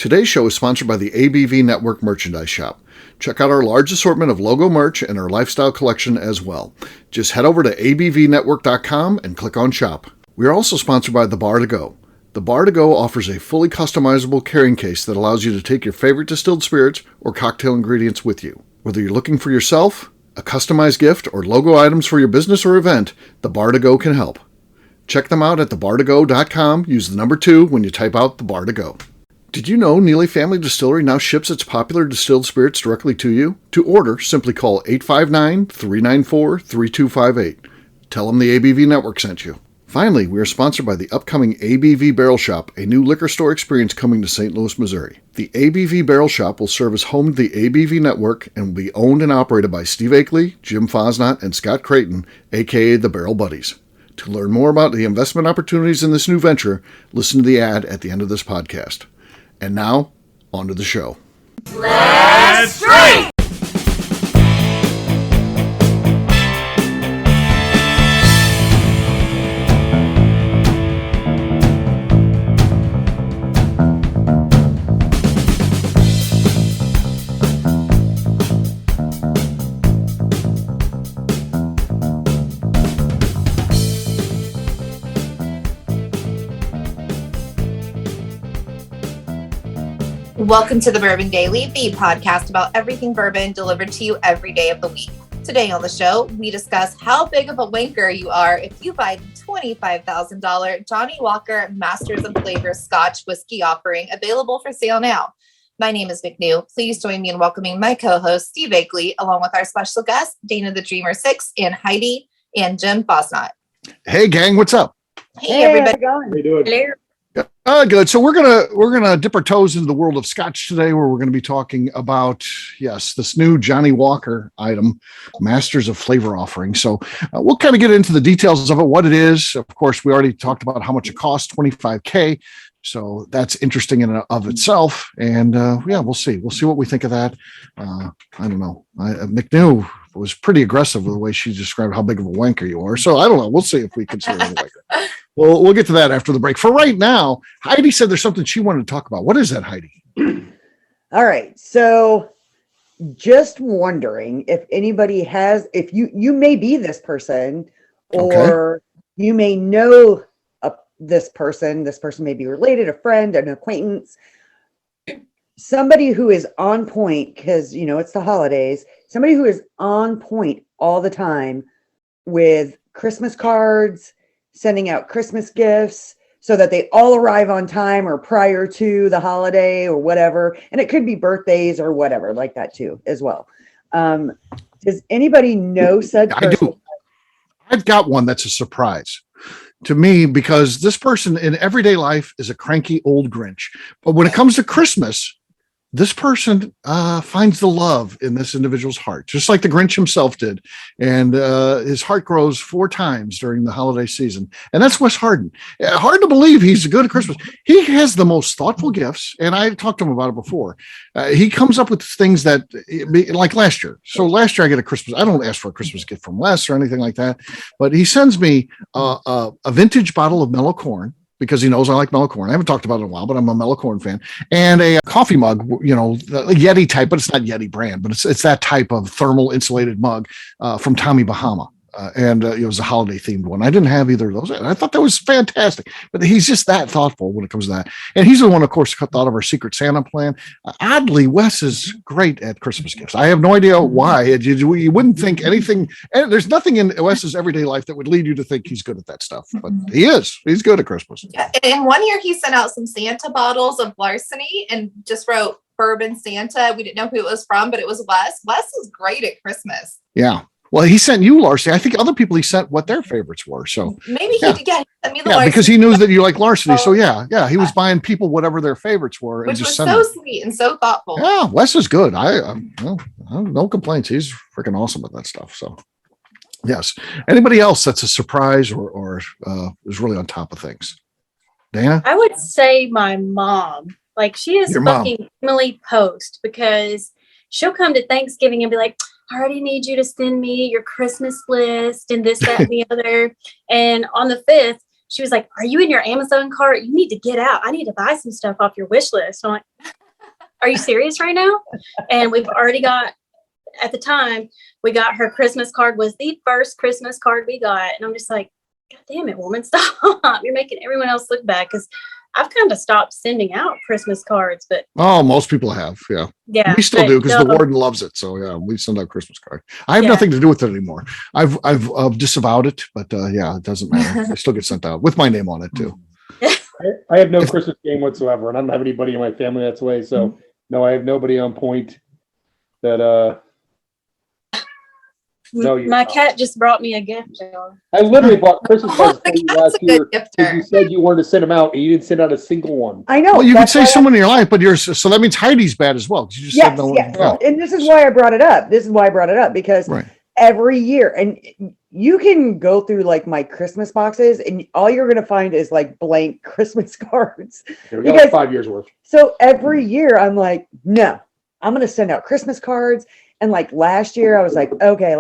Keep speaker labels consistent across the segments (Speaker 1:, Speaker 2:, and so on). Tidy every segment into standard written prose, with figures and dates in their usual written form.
Speaker 1: Today's show is sponsored by the ABV Network Merchandise Shop. Check out our large assortment of logo merch and our lifestyle collection as well. Just head over to abvnetwork.com and click on shop. We are also sponsored by The Bar to Go. The Bar to Go offers a fully customizable carrying case that allows you to take your favorite distilled spirits or cocktail ingredients with you. Whether you're looking for yourself, a customized gift, or logo items for your business or event, The Bar to Go can help. Check them out at thebar2go.com. Use the number 2 when you type out The Bar to Go. Did you know Neely Family Distillery now ships its popular distilled spirits directly to you? To order, simply call 859-394-3258. Tell them the ABV Network sent you. Finally, we are sponsored by the upcoming ABV Barrel Shop, a new liquor store experience coming to St. Louis, Missouri. The ABV Barrel Shop will serve as home to the ABV Network and will be owned and operated by Steve Akeley, Jim Fosnot, and Scott Creighton, a.k.a. the Barrel Buddies. To learn more about the investment opportunities in this new venture, listen to the ad at the end of this podcast. And now, on to the show.
Speaker 2: Let's drink!
Speaker 3: Welcome to the Bourbon Daily, the podcast about everything bourbon delivered to you every day of the week. Today on the show, we discuss how big of a wanker you are if you buy the $25,000 Johnnie Walker Masters of Flavour Scotch whiskey offering available for sale now. My name is McNew. Please join me in welcoming my co-host, Steve Akeley, along with our special guests, Dana the Dreamer 6, and Heidi, and Jim Fosnot.
Speaker 1: Hey, gang, what's up?
Speaker 3: Hey everybody.
Speaker 4: How's it going?
Speaker 5: How you doing?
Speaker 4: Hello.
Speaker 1: Good. So we're gonna dip our toes into the world of Scotch today, where we're going to be talking about this new Johnnie Walker item, Masters of Flavour offering. So we'll kind of get into the details of it, what it is. Of course, we already talked about how much it costs, $25K. So that's interesting in and of itself. And we'll see. We'll see what we think of that. I don't know. McNew was pretty aggressive with the way she described how big of a wanker you are. So I don't know. We'll see if we consider it like that. We'll get to that after the break. For right now, Heidi said there's something she wanted to talk about. What is that, Heidi?
Speaker 4: All right. So just wondering if anybody has, if you may be this person, or you may know this person may be related, a friend, an acquaintance, somebody who is on point, because, it's the holidays, somebody who is on point all the time with Christmas cards, sending out Christmas gifts so that they all arrive on time or prior to the holiday or whatever. And it could be birthdays or whatever like that too, as well. Does anybody know said person?
Speaker 1: I do. I've got one that's a surprise to me, because this person in everyday life is a cranky old Grinch. But when it comes to Christmas, this person finds the love in this individual's heart, just like the Grinch himself did. And his heart grows 4 times during the holiday season. And that's Wes Harden. Hard to believe he's good at Christmas. He has the most thoughtful gifts. And I talked to him about it before. He comes up with things that, like last year. So last year I get a Christmas. I don't ask for a Christmas gift from Wes or anything like that. But he sends me a vintage bottle of mellow corn, because he knows I like mellow corn. I haven't talked about it in a while, but I'm a mellow corn fan. And a coffee mug, the Yeti type, but it's not Yeti brand, but it's that type of thermal insulated mug from Tommy Bahama. And it was a holiday themed one. I didn't have either of those. And I thought that was fantastic. But he's just that thoughtful when it comes to that. And he's the one, of course, who thought of our Secret Santa plan. Oddly, Wes is great at Christmas gifts. I have no idea why. You wouldn't think anything. And there's nothing in Wes's everyday life that would lead you to think he's good at that stuff. But he is. He's good at Christmas.
Speaker 3: Yeah. And one year he sent out some Santa bottles of larceny and just wrote Bourbon Santa. We didn't know who it was from, but it was Wes. Wes is great at Christmas.
Speaker 1: Yeah. Well, he sent you larceny. I think other people he sent what their favorites were. So
Speaker 3: maybe he did. Yeah, sent me the larceny.
Speaker 1: Because he knew that you like larceny. So he was buying people whatever their favorites were,
Speaker 3: which was so sweet and so thoughtful.
Speaker 1: Yeah, Wes is good. I no complaints. He's freaking awesome at that stuff. So yes. Anybody else that's a surprise or is really on top of things? Dana?
Speaker 2: I would say my mom. Like, she is fucking Emily Post, because she'll come to Thanksgiving and be like, I already need you to send me your Christmas list and this, that, and the other. And on the 5th, she was like, "Are you in your Amazon cart? You need to get out. I need to buy some stuff off your wish list." I'm like, "Are you serious right now?" And we've already got, at the time, we got her Christmas card, was the first Christmas card we got. And I'm just like, "God damn it, woman, stop. You're making everyone else look bad." Because I've kind of stopped sending out Christmas cards, but
Speaker 1: Most people have.
Speaker 2: yeah,
Speaker 1: We still do because the warden loves it. So yeah, we send out Christmas card. I have nothing to do with it anymore. I've disavowed it, but it doesn't matter. I still get sent out with my name on it too.
Speaker 5: I have no Christmas game whatsoever, and I don't have anybody in my family that's way. So no, I have nobody on point that No,
Speaker 2: my cat just brought me a gift, John.
Speaker 5: I literally bought Christmas cards for you last year because you said you wanted to send them out, and you didn't send out a single one.
Speaker 4: I know.
Speaker 1: Well, you could say someone in your life, but so that means Heidi's bad as well. You just said no one.
Speaker 4: Yes. And this is why I brought it up. Because every year, and you can go through like my Christmas boxes, and all you're going to find is like blank Christmas cards.
Speaker 5: Okay, we got like 5 years worth.
Speaker 4: So every year I'm like, no, I'm going to send out Christmas cards. And like last year, I was like, okay,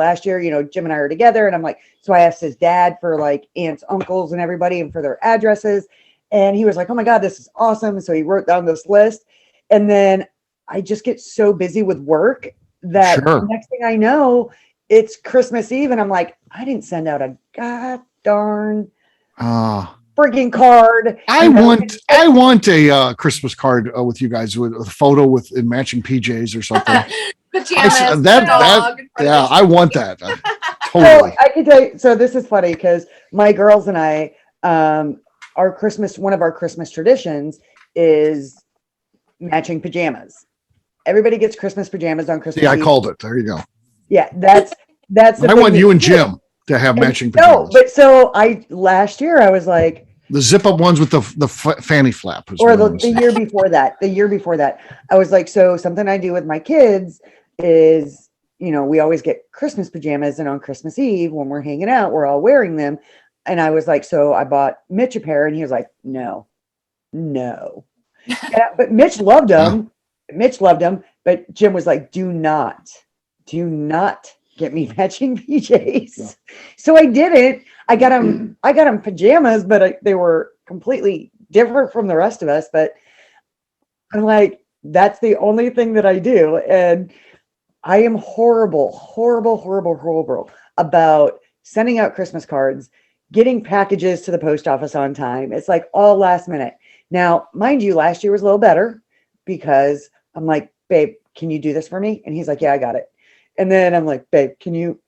Speaker 4: Jim and I are together. And I'm like, so I asked his dad for like aunts, uncles, and everybody and for their addresses. And he was like, oh my God, this is awesome. So he wrote down this list. And then I just get so busy with work that next thing I know, it's Christmas Eve. And I'm like, I didn't send out a god darn frigging card.
Speaker 1: I want a Christmas card with you guys with a photo with in matching PJs or something.
Speaker 3: Pajamas,
Speaker 1: I want that.
Speaker 4: So
Speaker 1: Totally.
Speaker 4: I can tell you, so this is funny because my girls and I, one of our Christmas traditions is matching pajamas. Everybody gets Christmas pajamas on Christmas Eve.
Speaker 1: I called it. There you go.
Speaker 4: Yeah, that's the
Speaker 1: I want you and Jim to have matching pajamas.
Speaker 4: No, but so last year I was like,
Speaker 1: the zip up ones with the fanny flap.
Speaker 4: Or the year before that. The year before that, I was like, so something I do with my kids is, we always get Christmas pajamas, and on Christmas Eve when we're hanging out, we're all wearing them. And I was like, so I bought Mitch a pair, and he was like, no. But Mitch loved them. But Jim was like, do not get me matching PJs. Yeah. So I didn't. I got him pajamas, but they were completely different from the rest of us. But I'm like, that's the only thing that I do. And I am horrible about sending out Christmas cards, getting packages to the post office on time. It's like all last minute. Now, mind you, last year was a little better because I'm like, babe, can you do this for me? And he's like, yeah, I got it. And then I'm like, babe, can you,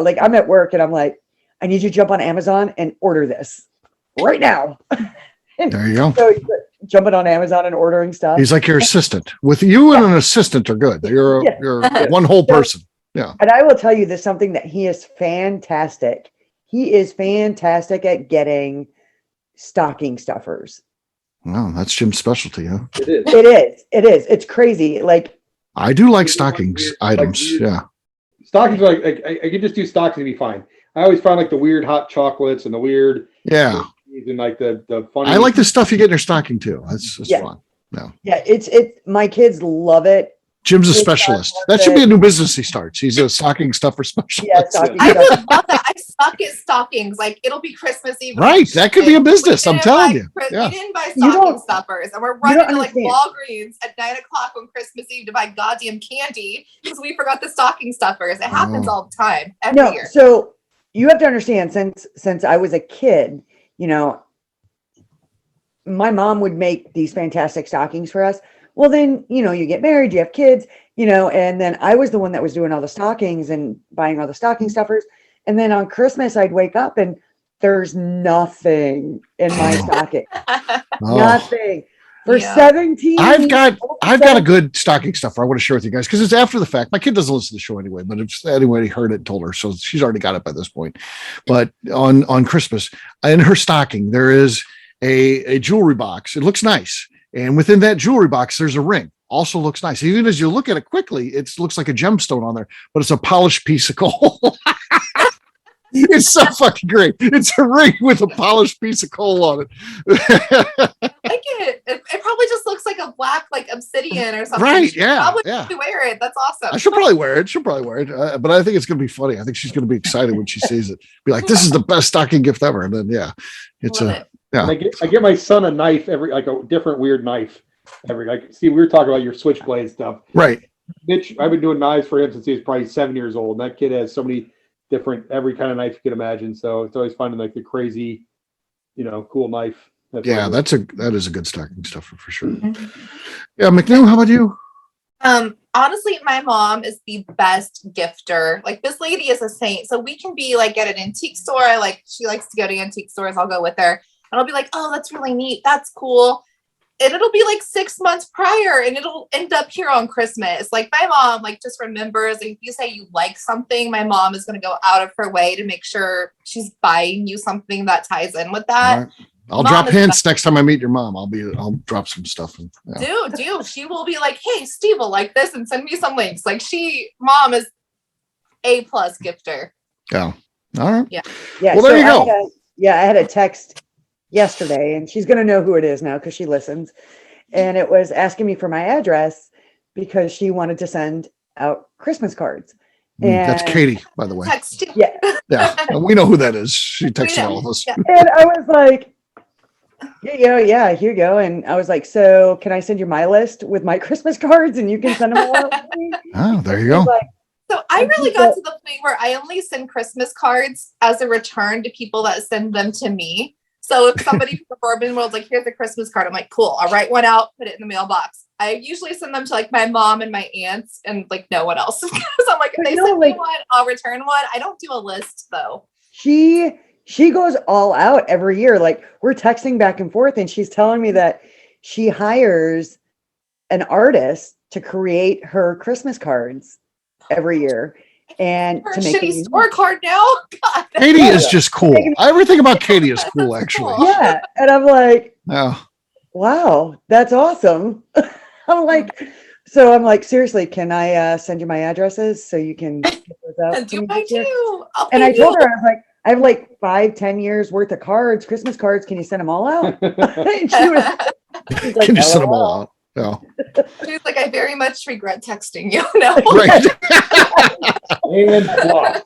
Speaker 4: like, I'm at work and I'm like, I need you to jump on Amazon and order this right now.
Speaker 1: There you go.
Speaker 4: So he's jumping on Amazon and ordering stuff.
Speaker 1: He's like your assistant. With you and an assistant are good. You're one whole person. Yeah.
Speaker 4: And I will tell you this, something that he is fantastic. He is fantastic at getting stocking stuffers.
Speaker 1: Well, that's Jim's specialty, huh?
Speaker 4: It is. It's crazy. Like,
Speaker 1: I do like stockings items. Yeah.
Speaker 5: Stockings are like I could just do stockings and be fine. I always find like the weird hot chocolates and the weird and like the funny.
Speaker 1: I like the stuff you get in your stocking too. That's fun.
Speaker 4: Yeah, it's my kids love it.
Speaker 1: Jim's a specialist. That should be a new business he starts. He's a stocking stuffer specialist.
Speaker 4: Yeah, stocking
Speaker 3: I would love that. I suck at stockings. Like, it'll be Christmas Eve.
Speaker 1: Right. That could be a business. I'm telling you.
Speaker 3: Yeah. We didn't buy stocking stuffers, and we're running to like Walgreens at 9 o'clock on Christmas Eve to buy goddamn candy because we forgot the stocking stuffers. It happens all the time, every year.
Speaker 4: So you have to understand, since I was a kid, my mom would make these fantastic stockings for us. Well, then, you get married, you have kids, and then I was the one that was doing all the stockings and buying all the stocking stuffers. And then on Christmas, I'd wake up and there's nothing in my stocking. Nothing. For 17
Speaker 1: I've got a good stocking stuffer I want to share with you guys because it's after the fact. My kid doesn't listen to the show anyway, but it's anybody heard it and told her, so she's already got it by this point. But on Christmas, in her stocking, there is a jewelry box. It looks nice. And within that jewelry box, there's a ring. Also looks nice. Even as you look at it quickly, it looks like a gemstone on there, but it's a polished piece of gold. It's so fucking great. It's a ring with a polished piece of coal on it.
Speaker 3: I like it. It probably just looks like a black, like obsidian or something.
Speaker 1: Right? Yeah.
Speaker 3: Probably
Speaker 1: Yeah.
Speaker 3: wear it. That's awesome.
Speaker 1: I should probably wear it. But I think it's going to be funny. I think she's going to be excited when she sees it. Be like, "This is the best stocking gift ever." And then, yeah, it's
Speaker 3: Love it.
Speaker 1: yeah.
Speaker 5: And I get my son a knife like a different weird knife see, we were talking about your switchblade stuff.
Speaker 1: Right.
Speaker 5: Mitch, I've been doing knives for him since he was probably 7 years old. And that kid has so many different, every kind of knife you can imagine. So it's always finding like the crazy, cool knife.
Speaker 1: That is a good stocking stuffer for sure. Yeah, McNew, how about you?
Speaker 3: Honestly, my mom is the best gifter. Like, this lady is a saint. So we can be like at an antique store. She likes to go to antique stores. I'll go with her. And I'll be like, oh, that's really neat. That's cool. And it'll be like 6 months prior and it'll end up here on Christmas. Like, my mom, just remembers, if you say you like something, my mom is going to go out of her way to make sure she's buying you something that ties in with that.
Speaker 1: Right. I'll drop hints next time I meet your mom. I'll drop some stuff.
Speaker 3: Do. She will be like, hey, Steve will like this and send me some links. Mom is A+ gifter.
Speaker 1: Yeah. All right.
Speaker 3: Yeah.
Speaker 1: Well, there you go.
Speaker 4: I had a text yesterday, and she's going to know who it is now because she listens. And it was asking me for my address because she wanted to send out Christmas cards. And
Speaker 1: that's Katie, by the way.
Speaker 4: Yeah.
Speaker 1: Yeah. We know who that is. She texted all of us.
Speaker 4: Yeah. And I was like, yeah, here you go. And I was like, so can I send you my list with my Christmas cards and you can send them all out to me?
Speaker 1: Oh, there you go.
Speaker 3: So I really got to the point where I only send Christmas cards as a return to people that send them to me. So if somebody from the Bourbon world's like, here's a Christmas card, I'm like, cool, I'll write one out, put it in the mailbox. I usually send them to my mom and my aunts and no one else. Because I'm like, if they send me one, I'll return one. I don't do a list though.
Speaker 4: She goes all out every year. We're texting back and forth and she's telling me that she hires an artist to create her Christmas cards every year. And
Speaker 3: her
Speaker 4: to make
Speaker 3: shitty scorecard now. God.
Speaker 1: Katie is just cool. Everything about Katie is cool, actually.
Speaker 4: Yeah. And I'm like,
Speaker 1: oh,
Speaker 4: wow, that's awesome. I'm like, seriously, can I send you my addresses so you can get those out?
Speaker 3: Do I do?
Speaker 4: And I told her, I was like, I have 5-10 years worth of cards, Christmas cards. Can you send them all out? And she's like,
Speaker 1: can you send them all out? No.
Speaker 3: She was like, I very much regret texting you. No.
Speaker 1: Right.
Speaker 5: And flop.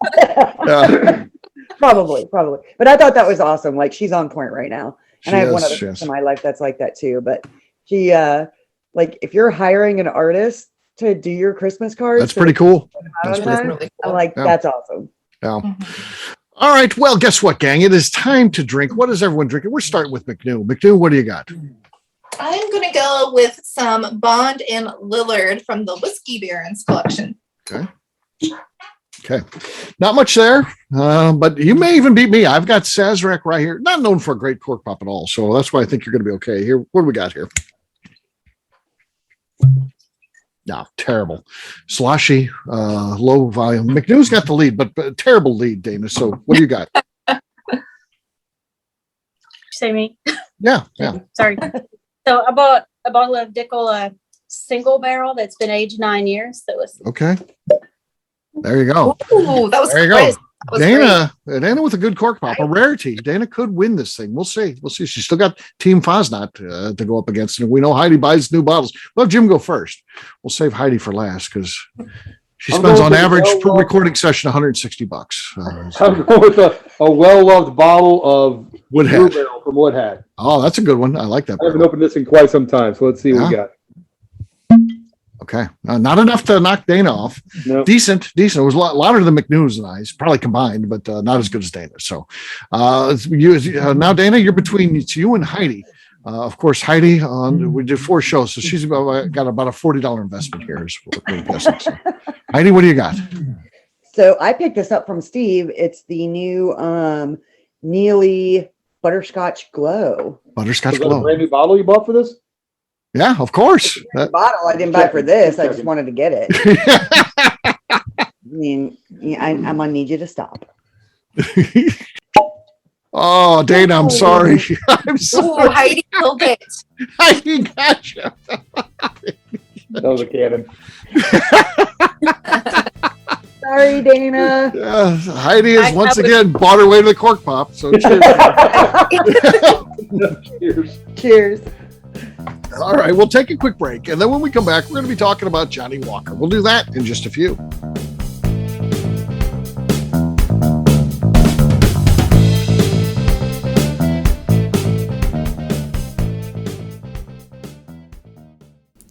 Speaker 1: Yeah.
Speaker 4: Probably. But I thought that was awesome. She's on point right now. And I have one other
Speaker 1: Yes.
Speaker 4: person in my life that's like that too. But she, if you're hiring an artist to do your Christmas cards,
Speaker 1: That's pretty cool.
Speaker 3: That's really cool.
Speaker 4: I'm like, that's awesome.
Speaker 1: Yeah. All right. Well, guess what, gang? It is time to drink. What is everyone drinking? We're starting with McNew. McNew, what do you got?
Speaker 3: I'm going to go with some Bond and Lillard from the Whiskey Barons collection.
Speaker 1: Okay. Not much there, but you may even beat me. I've got Sazerac right here. Not known for a great cork pop at all. So that's why I think you're going to be okay. Here, what do we got here? No, terrible. Sloshy, low volume. McNew's got the lead, but terrible lead, Dana. So what do you got?
Speaker 2: Say me.
Speaker 1: Yeah.
Speaker 2: Sorry. So I bought a bottle of Dickel single barrel that's been aged 9 years. That was
Speaker 1: Okay. There you go.
Speaker 3: Ooh, that was
Speaker 1: There you
Speaker 3: great.
Speaker 1: go. Dana with a good cork pop, a rarity. Dana could win this thing. We'll see. She's still got Team Fosnot to go up against. And we know Heidi buys new bottles. We'll have Jim go first. We'll save Heidi for last because she spends on average per recording session $160.
Speaker 5: I'm going with a well-loved bottle of
Speaker 1: Woodhead.
Speaker 5: Blue Barrel from Woodhead.
Speaker 1: Oh, that's a good one. I like that.
Speaker 5: I haven't opened this in quite some time, so let's see what we got.
Speaker 1: Okay. Not enough to knock Dana off.
Speaker 5: No.
Speaker 1: Decent. It was a lot louder than McNew's and I's, probably combined, but not as good as Dana. So now, Dana, you're between you and Heidi. Of course, Heidi, we did 4 shows, so she's got about a $40 investment here. Is what we're guessing. So, Heidi, what do you got?
Speaker 4: So I picked this up from Steve. It's the new Neely Butterscotch Glow.
Speaker 1: Butterscotch
Speaker 5: Is that a
Speaker 1: Glow.
Speaker 5: brand new bottle you bought for this?
Speaker 1: Yeah, of course.
Speaker 4: Bottle I didn't buy for this. I just wanted to get it. I mean, I'm gonna need you to stop.
Speaker 1: Oh, Dana, I'm sorry. I'm sorry.
Speaker 3: Ooh, Heidi killed it.
Speaker 1: Heidi gotcha.
Speaker 5: That was a cannon.
Speaker 4: Sorry, Dana.
Speaker 1: Yeah, Heidi has
Speaker 2: I
Speaker 1: once
Speaker 2: would-
Speaker 1: again bought her way to the cork pop. So cheers.
Speaker 5: Cheers.
Speaker 4: Cheers.
Speaker 1: All right, we'll take a quick break. And then when we come back, we're going to be talking about Johnnie Walker. We'll do that in just a few.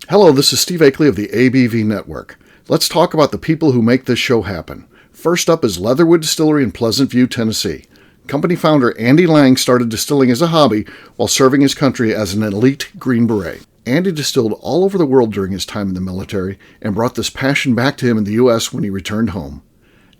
Speaker 1: Hello, this is Steve Akeley of the ABV Network. Let's talk about the people who make this show happen. First up is Leatherwood Distillery in Pleasant View, Tennessee. Company founder Andy Lang started distilling as a hobby while serving his country as an elite Green Beret. Andy distilled all over the world during his time in the military and brought this passion back to him in the U.S. when he returned home.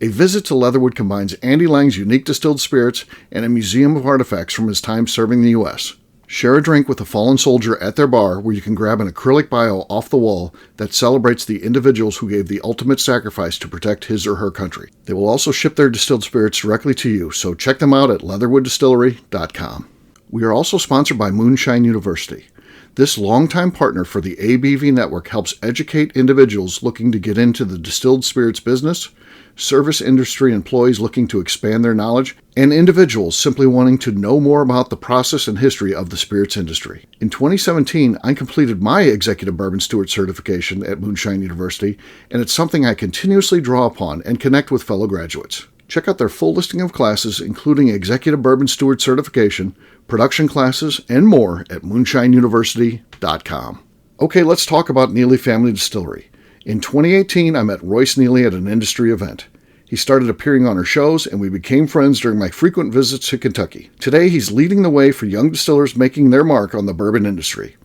Speaker 1: A visit to Leatherwood combines Andy Lang's unique distilled spirits and a museum of artifacts from his time serving the U.S. Share a drink with a fallen soldier at their bar where you can grab an acrylic bio off the wall that celebrates the individuals who gave the ultimate sacrifice to protect his or her country. They will also ship their distilled spirits directly to you, so check them out at leatherwooddistillery.com. We are also sponsored by Moonshine University. This longtime partner for the ABV Network helps educate individuals looking to get into the distilled spirits business, service industry employees looking to expand their knowledge, and individuals simply wanting to know more about the process and history of the spirits industry. In 2017, I completed my Executive Bourbon Steward certification at Moonshine University, and it's something I continuously draw upon and connect with fellow graduates. Check out their full listing of classes, including Executive Bourbon Steward certification, production classes, and more at moonshineuniversity.com. Okay, let's talk about Neely Family Distillery. In 2018, I met Royce Neely at an industry event. He started appearing on our shows, and we became friends during my frequent visits to Kentucky. Today, he's leading the way for young distillers making their mark on the bourbon industry.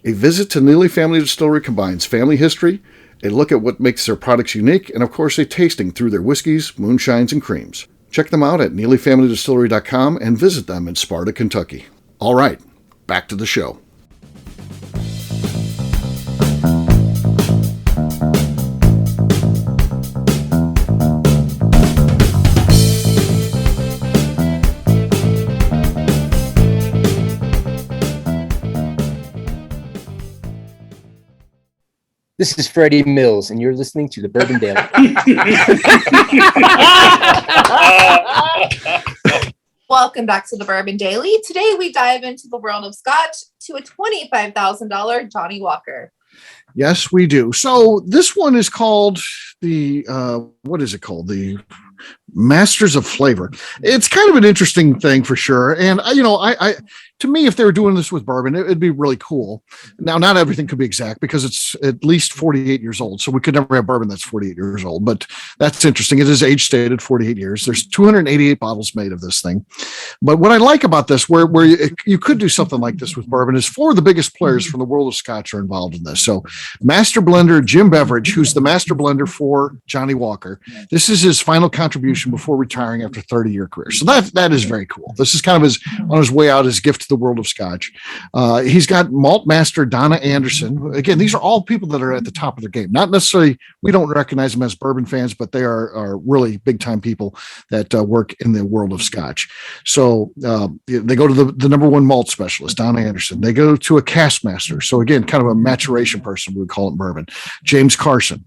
Speaker 1: A visit to Neely Family Distillery combines family history, a look at what makes their products unique, and of course a tasting through their whiskeys, moonshines, and creams. Check them out at neelyfamilydistillery.com and visit them in Sparta, Kentucky. All right, back to the show.
Speaker 6: This is Freddie Mills, and you're listening to the Bourbon Daily.
Speaker 3: Welcome back to the Bourbon Daily. Today we dive into the world of Scotch to a $25,000 Johnnie Walker.
Speaker 1: Yes, we do. So this one is called the, what is it called? The Masters of Flavour. It's kind of an interesting thing for sure. And, I to me, if they were doing this with bourbon, it'd be really cool. Now, not everything could be exact because it's at least 48 years old. So we could never have bourbon that's 48 years old, but that's interesting. It is age stated 48 years. There's 288 bottles made of this thing. But what I like about this, where you could do something like this with bourbon, is four of the biggest players from the world of Scotch are involved in this. So master blender Jim Beveridge, who's the master blender for Johnnie Walker. This is his final contribution before retiring after a 30-year career. So that is very cool. This is kind of on his way out, his gift to the world of Scotch. He's got malt master Donna Anderson. Again, these are all people that are at the top of their game. Not necessarily, we don't recognize them as bourbon fans, but they are really big time people that work in the world of Scotch. So they go to the number one malt specialist, Donna Anderson. They go to a cask master. So again, kind of a maturation person, we would call it bourbon, James Carson.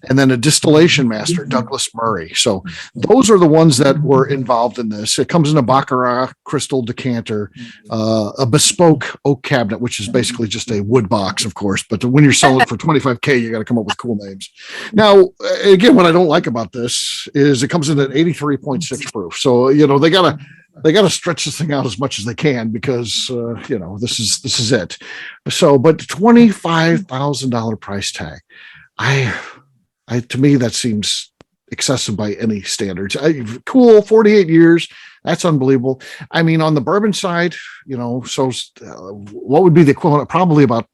Speaker 1: And then a distillation master, Douglas Murray. So those are the ones that were involved in this. It comes in a Baccarat crystal decanter, a bespoke oak cabinet, which is basically just a wood box, of course. But when you're selling it for $25K, you got to come up with cool names. Now, again, what I don't like about this is it comes in at 83.6 proof. So, they got to stretch this thing out as much as they can because, this is it. So, but $25,000 price tag, to me, that seems excessive by any standards. Cool, 48 years. That's unbelievable. I mean, on the bourbon side, what would be the equivalent? Probably about,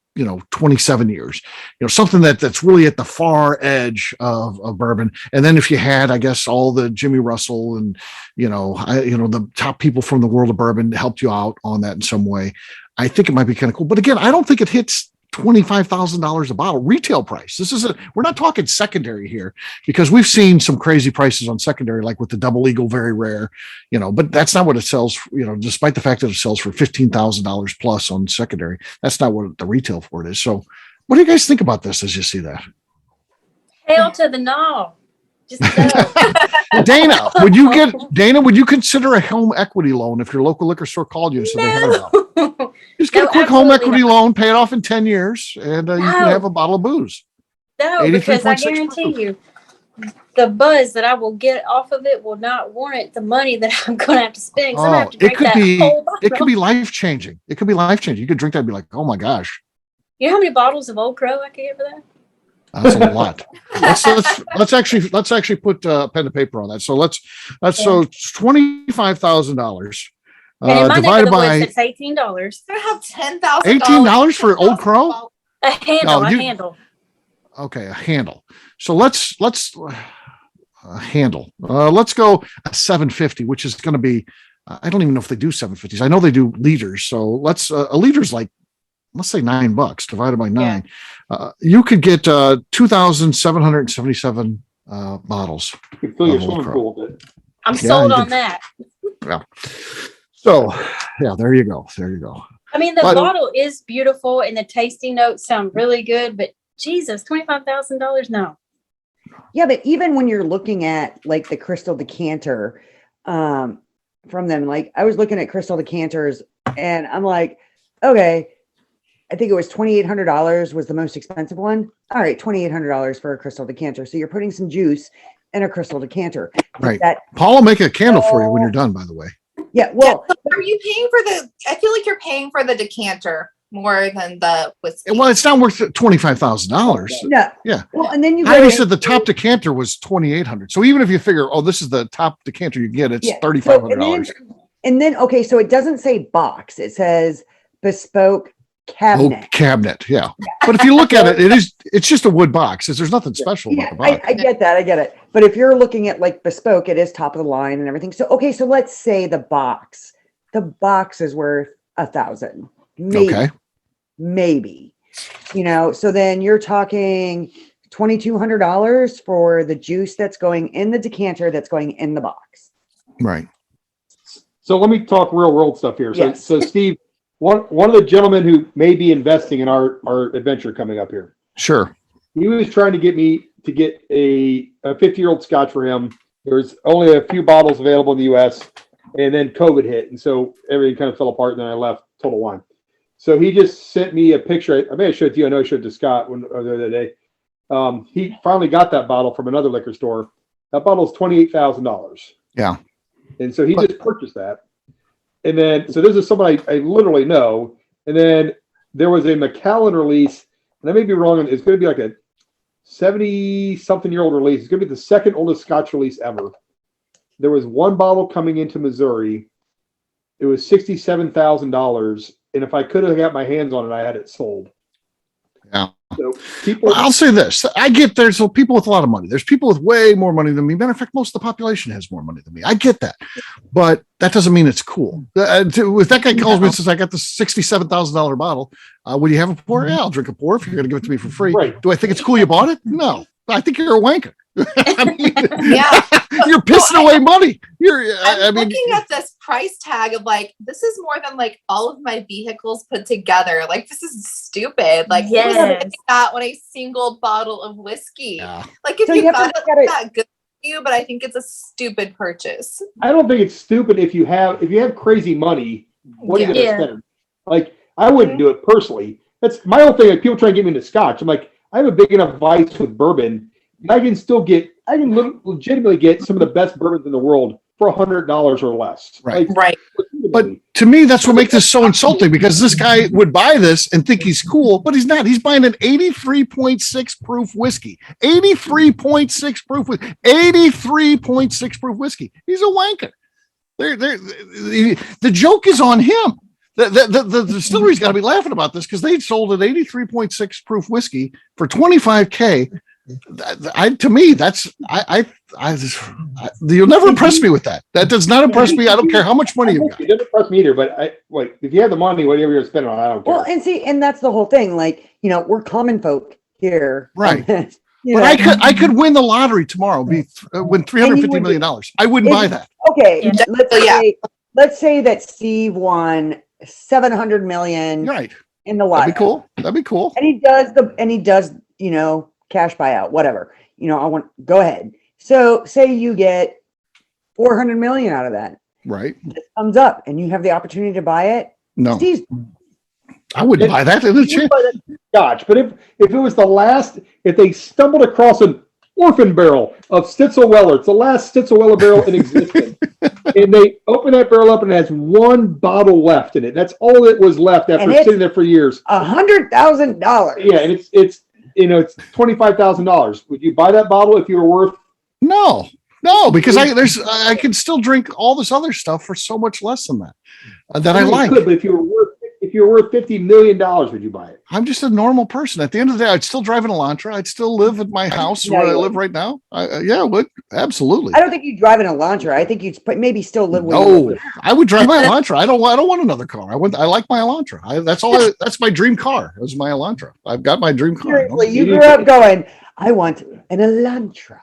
Speaker 1: 27 years, something that's really at the far edge of bourbon. And then if you had, I guess, all the Jimmy Russell and, the top people from the world of bourbon helped you out on that in some way, I think it might be kind of cool. But again, I don't think it hits $25,000 a bottle retail price. We're not talking secondary here because we've seen some crazy prices on secondary, like with the Double Eagle, very rare, but that's not what it sells, despite the fact that it sells for $15,000 plus on secondary. That's not what the retail for it is. So what do you guys think about this as you see that?
Speaker 2: Hail to the gnaw. Just no.
Speaker 1: Dana, would you consider a home equity loan if your local liquor store called you and said they had a bottle?
Speaker 2: No.
Speaker 1: Just get
Speaker 2: No,
Speaker 1: a quick home
Speaker 2: absolutely
Speaker 1: equity
Speaker 2: not.
Speaker 1: loan, pay it off in 10 years, and you can
Speaker 2: No.
Speaker 1: have a bottle of booze.
Speaker 2: No, because I
Speaker 1: 83.6
Speaker 2: guarantee
Speaker 1: proof.
Speaker 2: you, the buzz that I will get off of it will not warrant the money that I'm going to have to spend. 'Cause I'm going to have to
Speaker 1: it
Speaker 2: drink
Speaker 1: could
Speaker 2: that
Speaker 1: be
Speaker 2: whole bottle.
Speaker 1: it could be life changing. It could be life changing. You could drink that and be like, oh my gosh,
Speaker 2: You know how many bottles of Old Crow I could get for that?
Speaker 1: that's a lot. Let's actually put pen to paper on that. So so $25,000
Speaker 2: And in my neck of
Speaker 1: divided
Speaker 2: the woods,
Speaker 1: by
Speaker 2: it's $18.
Speaker 3: I have $10,000.
Speaker 1: $18 for Old Crow.
Speaker 2: A handle,
Speaker 1: No,
Speaker 2: a
Speaker 1: you-
Speaker 2: handle.
Speaker 1: Okay, a handle. So let's handle. Let's go a 750, which is going to be. I don't even know if they do 750s. I know they do liters. So let's a liter's like, let's say $9 divided by 9. You could get 2,777 bottles.
Speaker 5: You can fill your
Speaker 1: Old
Speaker 5: swimming
Speaker 1: Crow.
Speaker 5: pool with it.
Speaker 2: I'm
Speaker 1: Yeah,
Speaker 2: sold
Speaker 1: you
Speaker 2: on
Speaker 1: could-
Speaker 2: that.
Speaker 1: So yeah, there you go. There you go.
Speaker 2: I mean, the
Speaker 1: But-
Speaker 2: bottle is beautiful and the tasting notes sound really good, but Jesus, $25,000? No.
Speaker 4: Yeah, but even when you're looking at like the crystal decanter from them, like I was looking at crystal decanters and I'm like, okay, I think it was $2,800 was the most expensive one. All right, $2,800 for a crystal decanter. So you're putting some juice in a crystal decanter.
Speaker 1: Right.
Speaker 4: That,
Speaker 1: Paul will make a candle for you when you're done, by the way.
Speaker 4: yeah, well,
Speaker 3: Are you paying for I feel like you're paying for the decanter more than the whiskey.
Speaker 1: Well, it's not worth $25,000.
Speaker 4: no.
Speaker 1: Yeah.
Speaker 4: Well, and then you
Speaker 1: Heidi
Speaker 4: go
Speaker 1: said the top decanter was $2,800. So even if you figure, oh, this is the top decanter you get, it's
Speaker 4: Yeah.
Speaker 1: $3,500.
Speaker 4: And then, okay, so it doesn't say box, it says bespoke
Speaker 1: Oh,
Speaker 4: cabinet.
Speaker 1: cabinet, yeah. But if you look at it, it's just a wood box. There's nothing special
Speaker 4: Yeah,
Speaker 1: about the box.
Speaker 4: I get that. I get it. But if you're looking at like bespoke, it is top of the line and everything. So, okay, so let's say the box is worth 1,000. Maybe,
Speaker 1: Okay.
Speaker 4: maybe, so then you're talking $2,200 for the juice that's going in the decanter that's going in the box.
Speaker 1: Right.
Speaker 5: So let me talk real world stuff here.
Speaker 4: Yes.
Speaker 5: So Steve, one of the gentlemen who may be investing in our adventure coming up here,
Speaker 1: Sure.
Speaker 5: he was trying to get me to get a 50-year-old Scotch for him. There's only a few bottles available in the U.S. and then COVID hit, and so everything kind of fell apart. And then I left Total Wine. So he just sent me a picture. I may have showed it to you. I know I showed it to Scott the other day. He finally got that bottle from another liquor store. That bottle is $28,000.
Speaker 1: Yeah.
Speaker 5: And so he just purchased that. And then, so this is someone I literally know. And then there was a MacLeod release, and I may be wrong. It's going to be like a 70-something-year-old release. It's going to be the second oldest Scotch release ever. There was one bottle coming into Missouri. It was $67,000. And if I could have got my hands on it, I had it sold.
Speaker 1: Yeah.
Speaker 5: So people,
Speaker 1: Well, I'll say this. I get there's people with a lot of money. There's people with way more money than me. Matter of fact, most of the population has more money than me. I get that. But that doesn't mean it's cool. If that guy calls me and says, I got this $67,000 bottle, will you have a pour? Yeah, I'll drink a pour if you're going to give it to me for free.
Speaker 5: Right.
Speaker 1: Do I think it's cool you bought it? No. I think you're a wanker. I mean,
Speaker 3: Yeah.
Speaker 1: you're pissing away money.
Speaker 3: I'm looking at this price tag of like, this is more than like all of my vehicles put together. Like, this is stupid. Like, who's
Speaker 2: Yes.
Speaker 3: gonna get that on a single bottle of whiskey?
Speaker 1: Yeah.
Speaker 3: Like, if
Speaker 4: So
Speaker 3: you
Speaker 4: you have to
Speaker 3: got it,
Speaker 4: look at it-
Speaker 3: that good for you, but I think it's a stupid purchase.
Speaker 5: I don't think it's stupid if you have crazy money. What are you going to
Speaker 2: Yeah.
Speaker 5: spend? Like, I wouldn't do it personally. That's my whole thing. Like, people try and get me into Scotch. I'm like, I have a big enough vice with bourbon. I can legitimately get some of the best bourbons in the world for $100 or less.
Speaker 1: Right.
Speaker 5: Like,
Speaker 3: Right.
Speaker 1: But to me, that's what makes this so insulting, because this guy would buy this and think he's cool, but he's not. He's buying an 83.6 proof whiskey. 83.6 proof with 83.6 proof whiskey. He's a wanker. The joke is on him. The distillery's got to be laughing about this because they sold an 83.6 proof whiskey for $25K. To me, you'll never impress me with that. That does not impress me. I don't care how much money you got.
Speaker 5: it doesn't impress me either, but if you have the money, whatever you're spending on, I don't care.
Speaker 4: Well, and that's the whole thing. Like, we're common folk here.
Speaker 1: Right.
Speaker 4: You
Speaker 1: But
Speaker 4: know,
Speaker 1: I could win the lottery tomorrow, win $350 million. I wouldn't buy that.
Speaker 4: okay,
Speaker 2: Yeah.
Speaker 4: let's say that Steve won 700 million
Speaker 1: You're right.
Speaker 4: in the
Speaker 1: That'd
Speaker 4: lottery.
Speaker 1: be cool.
Speaker 4: And he does cash buyout, whatever. Go ahead. So say you get 400 million out of that.
Speaker 1: Right.
Speaker 4: This comes up and you have the opportunity to buy it.
Speaker 1: No,
Speaker 4: Steve,
Speaker 1: I wouldn't buy that in a chance.
Speaker 5: Scotch, but if it was the last, if they stumbled across an orphan barrel of Stitzel-Weller, it's the last Stitzel-Weller barrel in existence, and they open that barrel up and it has one bottle left in it. That's all that was left after sitting there for years.
Speaker 4: $100,000.
Speaker 5: Yeah, and it's it's $25,000. Would you buy that bottle if you were worth?
Speaker 1: No, because I can still drink all this other stuff for so much less than that I like.
Speaker 5: Could, but if you were worth $50 million, would you buy it?
Speaker 1: I'm just a normal person. At the end of the day, I'd still drive an Elantra. I'd still live at my house where I live right now. Yeah, would absolutely.
Speaker 4: I don't think you'd drive an Elantra. I think you'd maybe still live with.
Speaker 1: No, I would drive my Elantra. I don't want another car. I like my Elantra. That's my dream car. It was my Elantra. I've got my dream car.
Speaker 4: Seriously, you grew up going, I want an Elantra.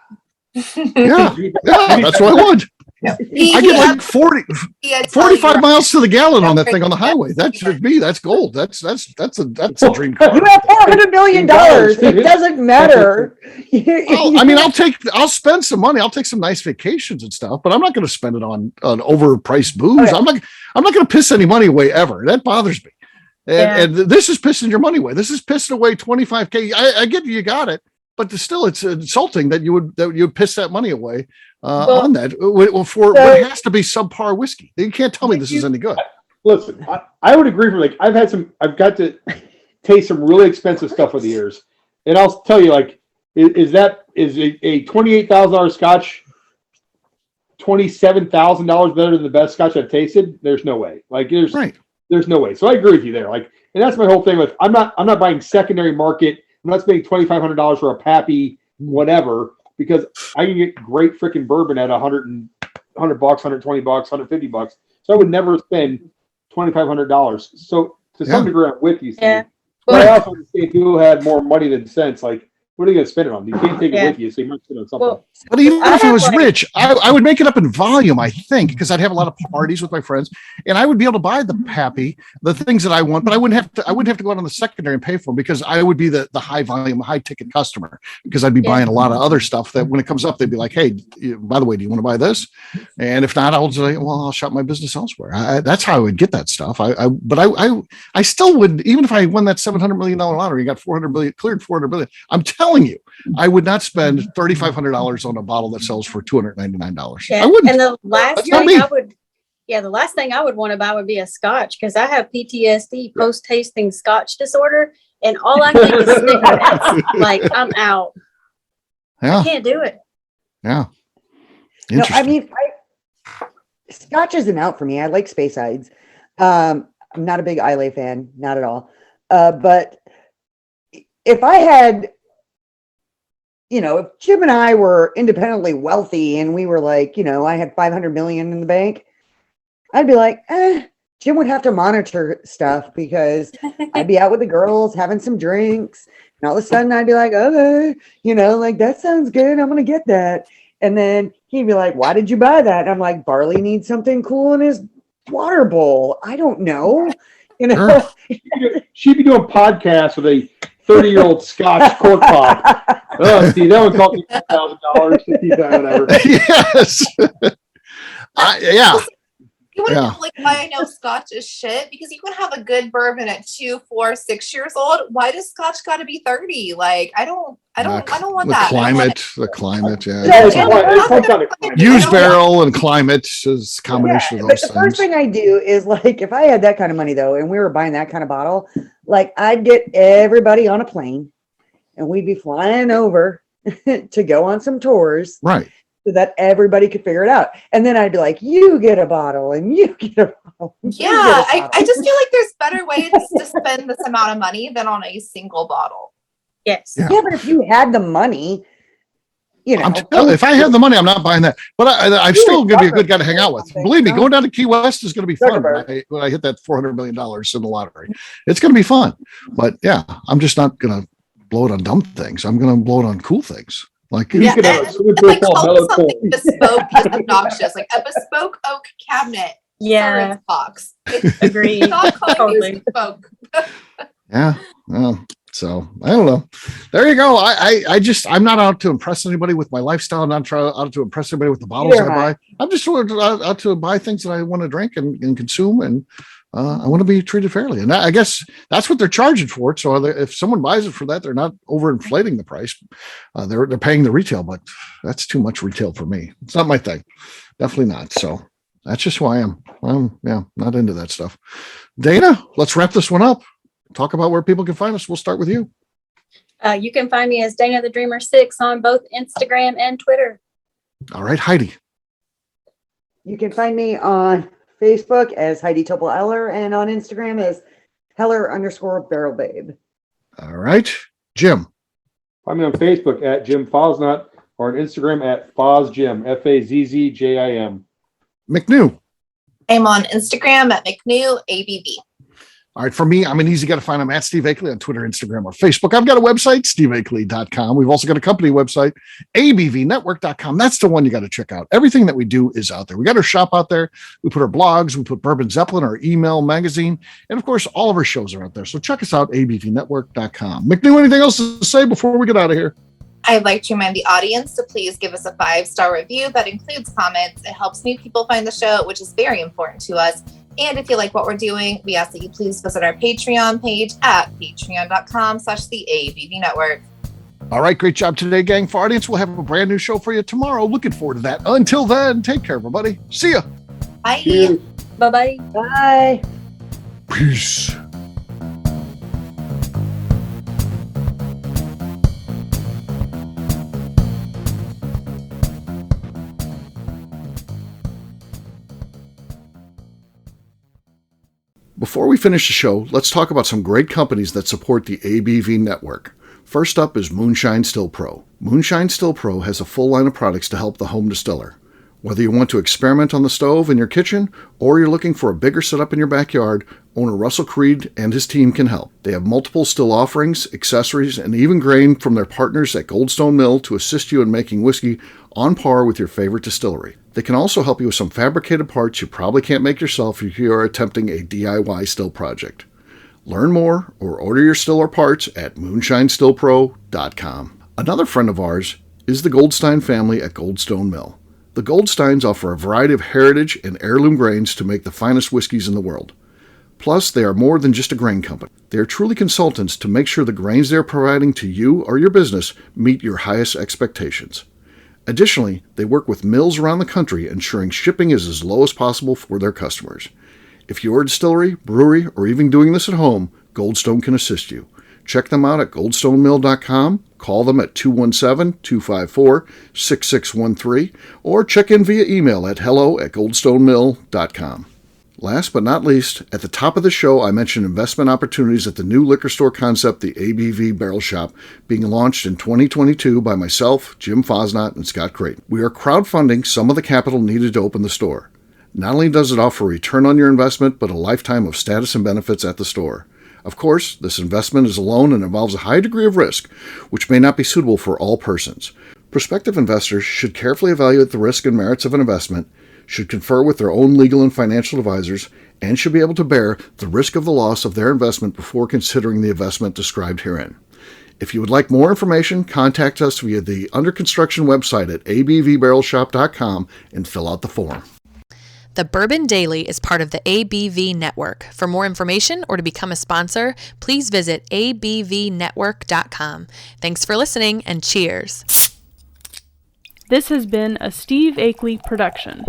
Speaker 1: Yeah, that's what I want. I get like 45 miles to the gallon on that thing on the highway. That's for me. That's gold. That's a dream car.
Speaker 4: You have $400 million. It doesn't matter.
Speaker 1: I'll spend some money. I'll take some nice vacations and stuff, but I'm not going to spend it on overpriced booze. Okay. I'm not going to piss any money away ever. That bothers me. And this is pissing your money away. This is pissing away $25K. I get you got it, but still, it's insulting that you would piss that money away on that. It has to be subpar whiskey. You can't tell me this is any good.
Speaker 5: Listen, I would agree. I've got to taste some really expensive stuff over the years, and I'll tell you, like, is a $28,000 Scotch $27,000 better than the best Scotch I've tasted? There's no way. Like, there's no way. So I agree with you there. Like, and that's my whole thing with I'm not buying secondary market. I'm not spending $2,500 for a Pappy, whatever, because I can get great freaking bourbon at $100 bucks, $120 bucks, $150. So I would never spend $2,500. So to some degree, I'm with you, Steve. Yeah. But I also understand people who had more money than sense. Like, what are you going to spend it on? You can't take it with you, so you might spend it on something.
Speaker 1: But even if I was rich, I would make it up in volume, I think, because I'd have a lot of parties with my friends, and I would be able to buy the Pappy, the things that I want, but I wouldn't have to go out on the secondary and pay for them because I would be the high volume, high ticket customer because I'd be buying a lot of other stuff that when it comes up, they'd be like, hey, by the way, do you want to buy this? And if not, I'll say, well, I'll shop my business elsewhere. That's how I would get that stuff. But I still would, even if I won that $700 million lottery, got cleared $400 million. I'm telling you, I would not spend $3,500 on a bottle that sells for $299.
Speaker 2: Yeah.
Speaker 1: I wouldn't.
Speaker 2: And the last thing I would want to buy would be a Scotch because I have PTSD, post-tasting Scotch disorder, and all I think is cigarettes. Like, I'm out.
Speaker 1: Yeah.
Speaker 2: I can't do it.
Speaker 1: Yeah.
Speaker 4: No, I mean, Scotch isn't out for me. I like Speyside. I'm not a big Islay fan, not at all. But if I had, if Jim and I were independently wealthy and we were like, I had 500 million in the bank, I'd be like, Jim would have to monitor stuff because I'd be out with the girls having some drinks. And all of a sudden I'd be like, okay, like that sounds good. I'm going to get that. And then he'd be like, why did you buy that? And I'm like, Barley needs something cool in his water bowl. I don't know.
Speaker 5: She'd be doing podcasts with a 30-year-old Scotch cork pop. Oh, see, that one cost me $1,000, $50,000, whatever.
Speaker 1: Yes.
Speaker 3: You wouldn't know, like, why I know Scotch is shit because you can have a good bourbon at 2, 4, 6 years old. Why does Scotch got to be 30? Like, I don't want that.
Speaker 1: The climate, yeah. Use barrel and climate is a combination of those things.
Speaker 4: The first thing I do is, like, if I had that kind of money though, and we were buying that kind of bottle, like, I'd get everybody on a plane, and we'd be flying over to go on some tours,
Speaker 1: right?
Speaker 4: So that everybody could figure it out. And then I'd be like, you get a bottle and you get a bottle.
Speaker 3: Yeah, I just feel like there's better ways to spend this amount of money than on a single bottle.
Speaker 2: Yes.
Speaker 4: Yeah, but if you had the money,
Speaker 1: if I had the money, I'm not buying that. But I'm still going to be a good guy to hang out with. Believe me, going down to Key West is going to be fun when I hit that $400 million in the lottery. It's going to be fun. But yeah, I'm just not going to blow it on dumb things. I'm going to blow it on cool things. Like,
Speaker 3: like something bespoke is obnoxious, like a bespoke oak cabinet.
Speaker 2: Yeah,
Speaker 3: box.
Speaker 2: Agreed.
Speaker 3: Totally. Bespoke.
Speaker 1: Yeah. Well, So I don't know. There you go. I'm not out to impress anybody with my lifestyle. I'm not out to impress anybody with the bottles I buy. I'm just out to buy things that I want to drink and consume, and I want to be treated fairly. And I guess that's what they're charging for it. So if someone buys it for that, they're not overinflating the price. They're paying the retail, but that's too much retail for me. It's not my thing. Definitely not. So that's just who I am. Not into that stuff. Dana, let's wrap this one up. Talk about where people can find us. We'll start with you.
Speaker 2: You can find me as Dana the Dreamer 6 on both Instagram and Twitter.
Speaker 1: All right, Heidi.
Speaker 4: You can find me on Facebook as Heidi Topel Eller and on Instagram as Heller_BarrelBabe.
Speaker 1: All right, Jim.
Speaker 5: Find me on Facebook at Jim Fosnut or on Instagram at FozJim, FAZZJIM.
Speaker 1: McNew.
Speaker 3: I'm on Instagram at McNew ABV.
Speaker 1: All right, for me, I'm an easy guy to find. I'm at Steve Akeley on Twitter, Instagram, or Facebook. I've got a website, steveakeley.com. We've also got a company website, abvnetwork.com. That's the one you got to check out. Everything that we do is out there. We got our shop out there. We put our blogs. We put Bourbon Zeppelin, our email magazine. And, of course, all of our shows are out there. So check us out, abvnetwork.com. McNew, anything else to say before we get out of here?
Speaker 3: I'd like to remind the audience to please give us a 5-star review that includes comments. It helps new people find the show, which is very important to us. And if you like what we're doing, we ask that you please visit our Patreon page at patreon.com/the ABV
Speaker 1: All right, great job today, gang. For our audience, we'll have a brand new show for you tomorrow. Looking forward to that. Until then, take care, everybody. See ya.
Speaker 3: Bye.
Speaker 5: Cheers.
Speaker 2: Bye-bye.
Speaker 4: Bye.
Speaker 1: Peace. Before we finish the show, let's talk about some great companies that support the ABV network. First up is Moonshine Still Pro. Moonshine Still Pro has a full line of products to help the home distiller. Whether you want to experiment on the stove in your kitchen or you're looking for a bigger setup in your backyard, owner Russell Creed and his team can help. They have multiple still offerings, accessories, and even grain from their partners at Goldstone Mill to assist you in making whiskey on par with your favorite distillery. They can also help you with some fabricated parts you probably can't make yourself if you are attempting a DIY still project. Learn more or order your still or parts at moonshinestillpro.com. Another friend of ours is the Goldstein family at Goldstone Mill. The Goldsteins offer a variety of heritage and heirloom grains to make the finest whiskeys in the world. Plus, they are more than just a grain company. They are truly consultants to make sure the grains they are providing to you or your business meet your highest expectations. Additionally, they work with mills around the country, ensuring shipping is as low as possible for their customers. If you're a distillery, brewery, or even doing this at home, Goldstone can assist you. Check them out at goldstonemill.com, call them at 217-254-6613, or check in via email at hello@goldstonemill.com. Last but not least, at the top of the show, I mentioned investment opportunities at the new liquor store concept, the ABV Barrel Shop, being launched in 2022 by myself, Jim Fosnot, and Scott Creighton. We are crowdfunding some of the capital needed to open the store. Not only does it offer a return on your investment, but a lifetime of status and benefits at the store. Of course, this investment is a loan and involves a high degree of risk, which may not be suitable for all persons. Prospective investors should carefully evaluate the risk and merits of an investment, should confer with their own legal and financial advisors, and should be able to bear the risk of the loss of their investment before considering the investment described herein. If you would like more information, contact us via the under construction website at abvbarrelshop.com and fill out the form.
Speaker 7: The Bourbon Daily is part of the ABV Network. For more information or to become a sponsor, please visit abvnetwork.com. Thanks for listening and cheers.
Speaker 8: This has been a Steve Akeley production.